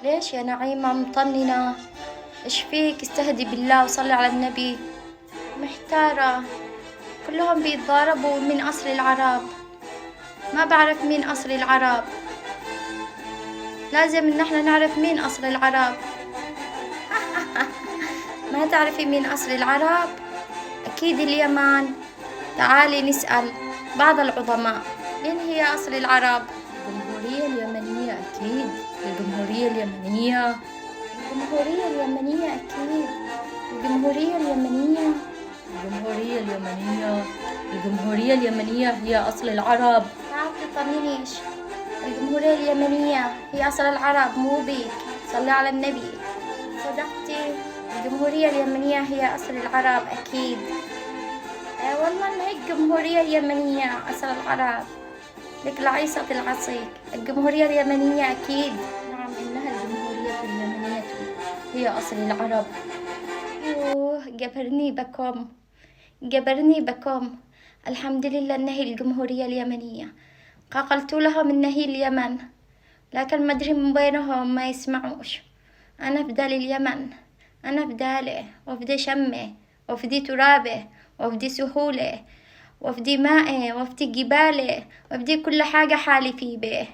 ليش يا نعيمة مطننة؟ إيش فيك؟ استهدي بالله وصلي على النبي. محتارة، كلهم بيتضاربوا من أصل العرب، ما بعرف مين أصل العرب. لازم إن احنا نعرف مين أصل العرب. ما تعرفي مين أصل العرب؟ أكيد اليمن. تعالي نسأل بعض العظماء، مين هي أصل العرب؟ الجمهورية اليمنية أكيد. الجمهورية اليمنية. الجمهورية اليمنية أكيد. الجمهورية اليمنية. الجمهورية اليمنية. الجمهورية اليمنية هي أصل العرب. لا تطننيش، الجمهورية اليمنية هي أصل العرب مو بيك. صلي على النبي. صدقتي، الجمهورية اليمنية هي أصل العرب أكيد. والله إن هي الجمهورية اليمنية أصل العرب. لك لعيصة العصيك، الجمهورية اليمنية أكيد. نعم، إنها الجمهورية اليمنية هي أصل العرب. يوه، جبرني بكم، جبرني بكم. الحمد لله إنها الجمهورية اليمنية. قلت لهم إن هي اليمن، لكن ما أدري من بينهم ما يسمعوش. أنا بدال اليمن، أنا بداله وفدي شمه وفدي ترابه وفدي سهوله وفدي مائه وفدي جباله وفدي كل حاجة حالي فيه به.